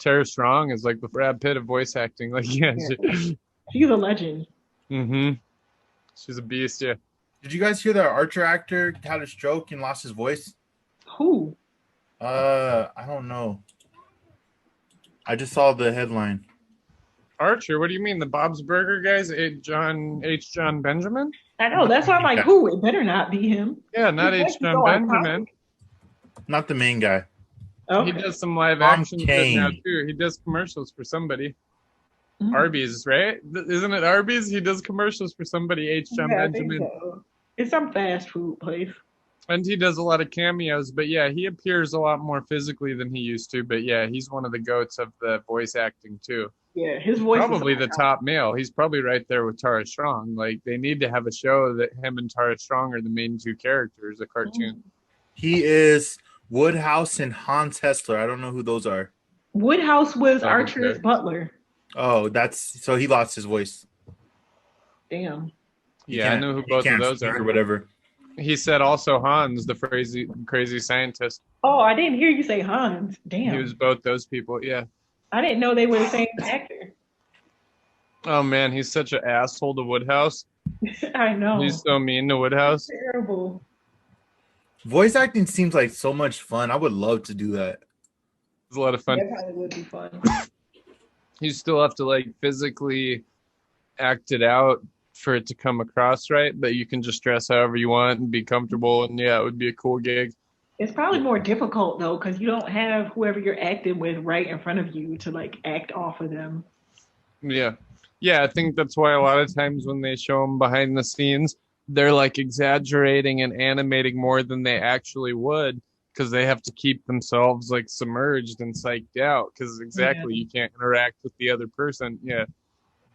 Tara Strong is like the Brad Pitt of voice acting. Like, yeah, Yeah. She's a legend. mm-hmm. She's a beast. Yeah. Did you guys hear that Archer actor had a stroke and lost his voice? Who? I don't know. I just saw the headline. Archer, what do you mean? The Bob's Burger guys? John Benjamin? I know. That's why I'm like, Yeah. who? It better not be him. Yeah, His not voice H. is John so Benjamin. iconic. Not the main guy. He Okay. does some live Tom action shit now Kane. too. He does commercials for somebody. Mm. Arby's, right? Isn't it Arby's? He does commercials for somebody, H. John Yeah, I think Benjamin. so. It's some fast food place. And he does a lot of cameos, but yeah, he appears a lot more physically than he used to. But yeah, he's one of the goats of the voice acting too. Yeah, his voice is Probably so the iconic. top male. He's probably right there with Tara Strong. Like they need to have a show that him and Tara Strong are the main two characters, a cartoon. He is Woodhouse and Hans Hessler. I don't know who those are. Woodhouse was Oh, Archer's okay. butler. Oh, that's so he lost his voice. Damn. Yeah, I know who both of those speak are. or whatever. He said also Hans, the crazy scientist. Oh, I didn't hear you say Hans. Damn. He was both those people. Yeah. I didn't know they were the same actor. Oh man, he's such an asshole to Woodhouse. I know. He's so mean to Woodhouse. Terrible. Voice acting seems like so much fun. I would love to do that. It's a lot of fun. That probably would be fun. You still have to like physically act it out for it to come across right, but you can just dress however you want and be comfortable. And yeah, it would be a cool gig. It's probably more difficult though, because you don't have whoever you're acting with right in front of you to like act off of them. Yeah. Yeah, I think that's why a lot of times when they show them behind the scenes, they're like exaggerating and animating more than they actually would because they have to keep themselves like submerged and psyched out because exactly you can't interact with the other person. Yeah.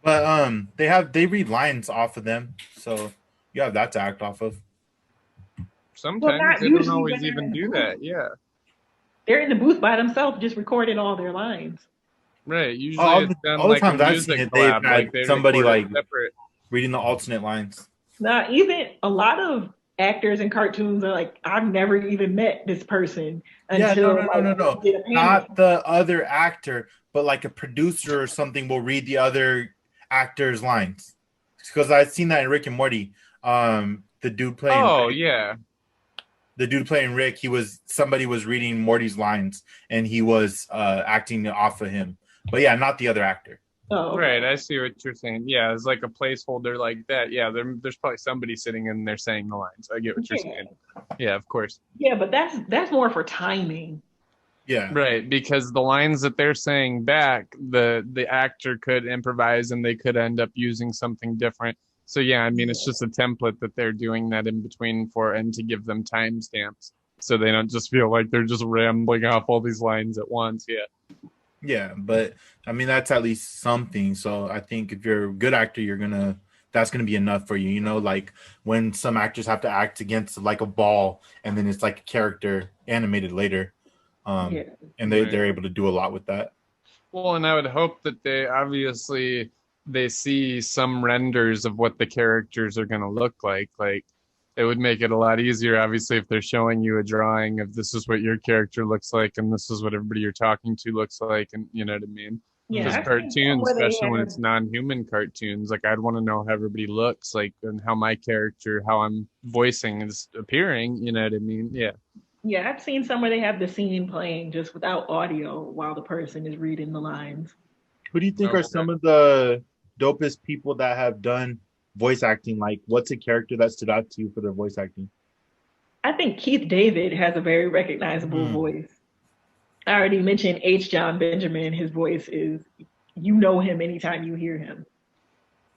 But they read lines off of them, so you have that to act off of. Sometimes not they don't usually, always but they're even in the do booth. that. Yeah. They're in the booth by themselves, just recording all their lines. Right. Usually All it's done the like a times I've seen music it, they've collab. had Like they somebody record it like separate. reading the alternate lines. Now, even a lot of actors in cartoons are like, I've never even met this person until No. they get a panel. Not the other actor, but like a producer or something will read the other actor's lines. Because I've seen that in Rick and Morty. The dude playing the dude playing Rick, somebody was reading Morty's lines and he was acting off of him. But yeah, not the other actor. Oh, okay. Right, I see what you're saying. Yeah, it's like a placeholder like that. Yeah, there's probably somebody sitting in there saying the lines. I get what you're saying. Yeah, of course. Yeah, but that's more for timing. Yeah. Right, because the lines that they're saying back, the actor could improvise and they could end up using something different. So yeah, I mean it's just a template that they're doing that in between for and to give them timestamps so they don't just feel like they're just rambling off all these lines at once. Yeah. Yeah, but I mean that's at least something. So I think if you're a good actor, that's gonna be enough for you. You know, like when some actors have to act against like a ball, and then it's like a character animated later, and they're able to do a lot with that. Well, and I would hope that they see some renders of what the characters are going to look like. Like it would make it a lot easier, obviously, if they're showing you a drawing of this is what your character looks like and this is what everybody you're talking to looks like, and you know what I mean? Yeah, Because I've seen some cartoons, where they especially when have- it's non-human cartoons, like I'd want to know how everybody looks, like and how my character, how I'm voicing is appearing. You know what I mean? Yeah. Yeah, I've seen some where they have the scene playing just without audio while the person is reading the lines. Who do you think Oh, are some of the dopest people that have done voice acting? Like, what's a character that stood out to you for their voice acting? I think Keith David has a very recognizable voice. I already mentioned H. John Benjamin. His voice is, you know him anytime you hear him.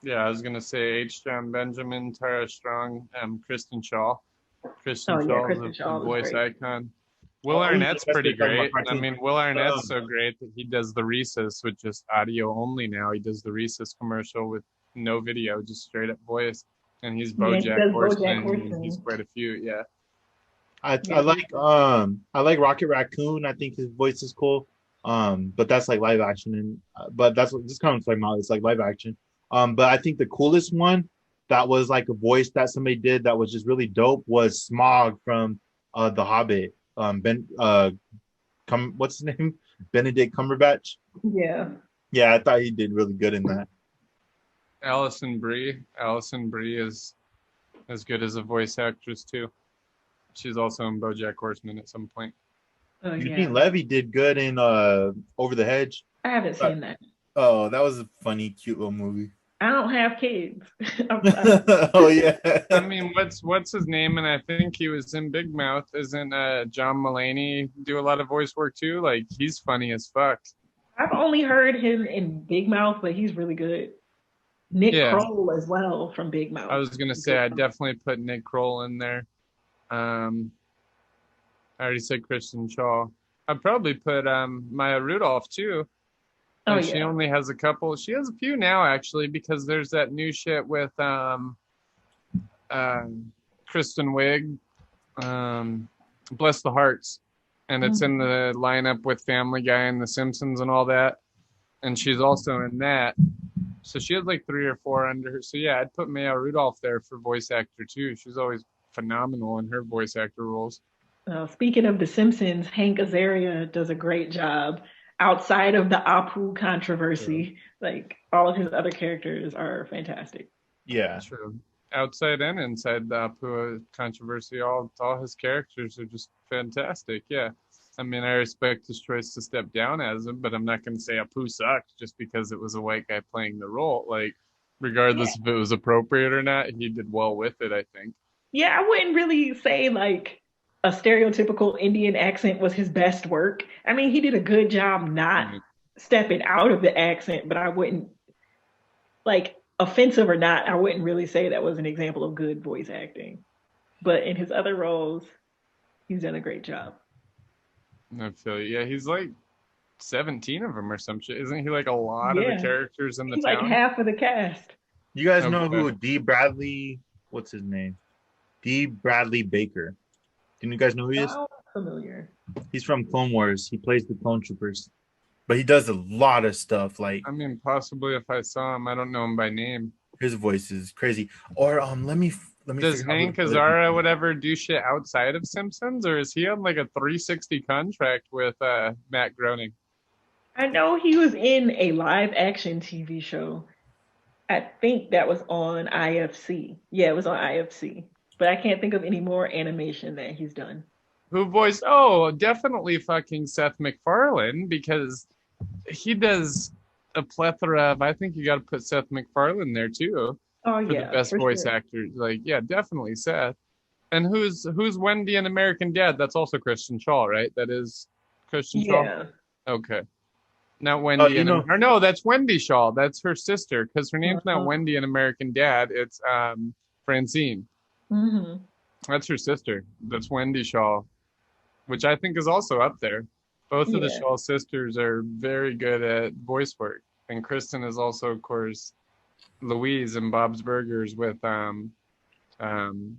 Yeah, I was gonna say H. John Benjamin, Tara Strong, Kristen Shaw. Kristen Shaw is a voice icon. Will Arnett's pretty great. I mean, Will Arnett's so great that he does the Reese's with just audio only now. He does the Reese's commercial with no video, just straight up voice. And he's BoJack Horseman. And he's quite a few, yeah. I like Rocket Raccoon. I think his voice is cool. But that's like live action, and but that's what this comes from. It's like live action. But I think the coolest one that was like a voice that somebody did that was just really dope was Smog from The Hobbit. what's his name? Benedict Cumberbatch. Yeah. Yeah, I thought he did really good in that. Alison Brie. Alison Brie is as good as a voice actress too. She's also in BoJack Horseman at some point. Oh, Eugene Levy did good in Over the Hedge. I haven't seen that. Oh, that was a funny, cute little movie. I don't have kids. Oh yeah. I mean, what's his name? And I think he was in Big Mouth. Isn't John Mulaney do a lot of voice work too? Like, he's funny as fuck. I've only heard him in Big Mouth, but he's really good. Nick Kroll as well from Big Mouth. I was gonna say I'd definitely put Nick Kroll in there. I already said Kristen Shaw. I'd probably put Maya Rudolph too. Oh, she only has a couple. She has a few now actually, because there's that new shit with Kristen Wiig, Bless the Hearts, and it's in the lineup with Family Guy and The Simpsons and all that, and she's also in that. So she has like 3 or 4 under her. So yeah, I'd put Maya Rudolph there for voice actor too. She's always phenomenal in her voice actor roles. Speaking of The Simpsons, Hank Azaria does a great job. Outside of the Apu controversy, like all of his other characters are fantastic. Yeah, true. Outside and inside the Apu controversy, all his characters are just fantastic. Yeah, I mean, I respect his choice to step down as him, but I'm not going to say Apu sucked just because it was a white guy playing the role. Like, regardless if it was appropriate or not, he did well with it, I think. Yeah, I wouldn't really say like a stereotypical Indian accent was his best work. I mean, he did a good job not stepping out of the accent, but I wouldn't, like, offensive or not, I wouldn't really say that was an example of good voice acting. But in his other roles, he's done a great job. I feel you. Yeah, he's like 17 of them or some shit. Isn't he like a lot of the characters in the town? Like half of the cast. You guys know who D. Bradley, what's his name? D. Bradley Baker. Do you guys know who he is? Oh, familiar. He's from Clone Wars. He plays the Clone Troopers. But he does a lot of stuff. Like, I mean, possibly if I saw him, I don't know him by name. His voice is crazy. Or let me. Does Hank Azaria whatever do shit outside of Simpsons, or is he on like a 360 contract with Matt Groening? I know he was in a live action TV show. I think that was on IFC. Yeah, it was on IFC. But I can't think of any more animation that he's done. Who voiced? Oh, definitely fucking Seth MacFarlane, because he does a plethora of. I think you got to put Seth MacFarlane there too. Oh for the best voice actor. Like, yeah, definitely Seth. And who's Wendy in American Dad? That's also Kristen Shaw, right? That is Kristen Shaw. Yeah. Okay. Not Wendy. Or no, that's Wendy Shaw. That's her sister, because her name's not Wendy in American Dad. It's Francine. Mm-hmm. That's her sister. That's Wendy Shaw, which I think is also up there. Both of the Shaw sisters are very good at voice work, and Kristen is also, of course, Louise in Bob's Burgers with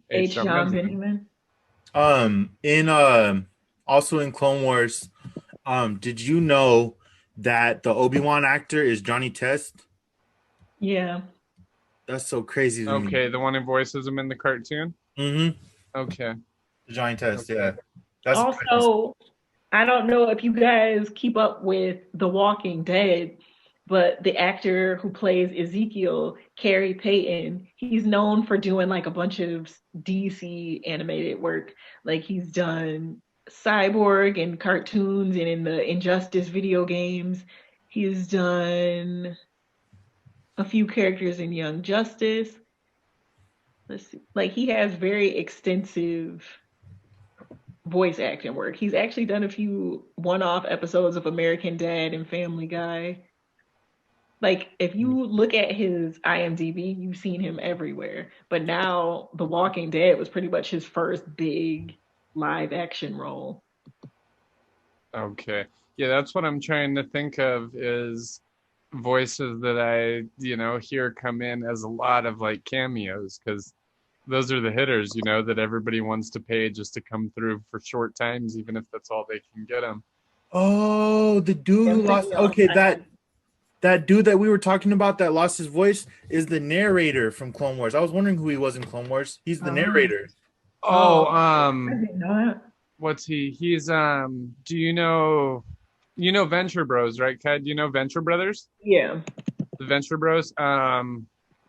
H. John Benjamin. Also in Clone Wars, did you know that the Obi-Wan actor is Johnny Test? Yeah. That's so crazy to me. Okay, the one who voices him in the cartoon? Mm-hmm. Okay. Johnny Test, yeah. That's also crazy. I don't know if you guys keep up with The Walking Dead, but the actor who plays Ezekiel, Carrie Payton, he's known for doing like a bunch of DC animated work. Like, he's done Cyborg in cartoons and in the Injustice video games. He's done a few characters in Young Justice. Let's see. Like, he has very extensive voice acting work. He's actually done a few one-off episodes of American Dad and Family Guy. Like, if you look at his IMDb, you've seen him everywhere. But now The Walking Dead was pretty much his first big live action role. Okay. Yeah, that's what I'm trying to think of, is voices that I, hear come in as a lot of like cameos, because those are the hitters, that everybody wants to pay just to come through for short times, even if that's all they can get them. Oh, the dude who lost. Okay, that dude that we were talking about that lost his voice is the narrator from Clone Wars. I was wondering who he was in Clone Wars. He's the narrator. I didn't know that. what's he? He's do you know Venture Bros, right, Ted? Do you know Venture Brothers? Yeah. The Venture Bros.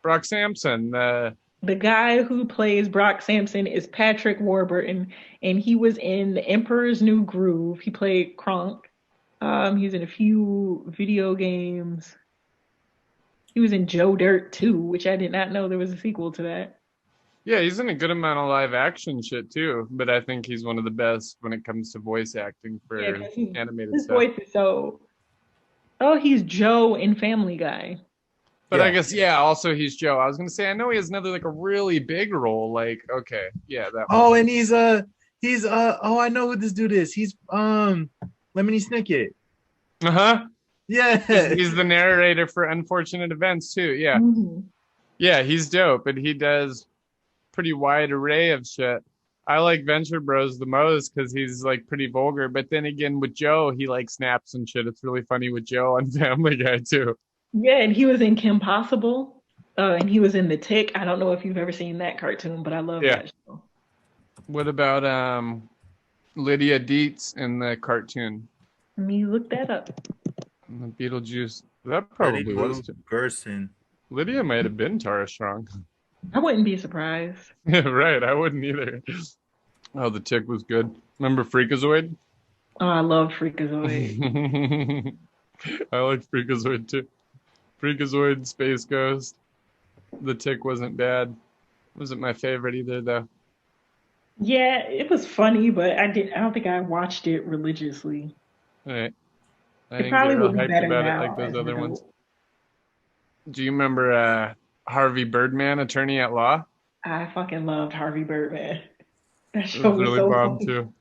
Brock Sampson, the guy who plays Brock Sampson is Patrick Warburton, and he was in The Emperor's New Groove. He played Kronk. He's in a few video games. He was in Joe Dirt 2, which I did not know there was a sequel to that. Yeah, he's in a good amount of live action shit too, but I think he's one of the best when it comes to voice acting for animated his stuff. His voice is so... Oh, he's Joe in Family Guy. But yeah. I guess, yeah, also he's Joe. I was going to say, I know he has another, like, a really big role. Like, okay, yeah. That oh, one. And he's, oh, I know who this dude is. He's, Lemony Snicket. Uh-huh. Yeah. He's the narrator for Unfortunate Events, too. Yeah. Mm-hmm. Yeah, he's dope, and he does pretty wide array of shit. I like Venture Bros the most because he's, like, pretty vulgar. But then again, with Joe, he, like, snaps and shit. It's really funny with Joe on Family Guy, too. Yeah, and he was in Kim Possible, and he was in The Tick. I don't know if you've ever seen that cartoon, but I love that show. What about Lydia Dietz in the cartoon? Let me look that up. The Beetlejuice. That probably was Gerson. Lydia might have been Tara Strong. I wouldn't be surprised. Right, I wouldn't either. Oh, The Tick was good. Remember Freakazoid? Oh, I love Freakazoid. I like Freakazoid too. Freakazoid, Space Ghost. The Tick wasn't bad. Wasn't my favorite either, though. Yeah, it was funny, but I don't think I watched it religiously. Right. I didn't get real hyped about it like those other ones. Do you remember Harvey Birdman, Attorney at Law? I fucking loved Harvey Birdman. That show was really so bomb funny. too.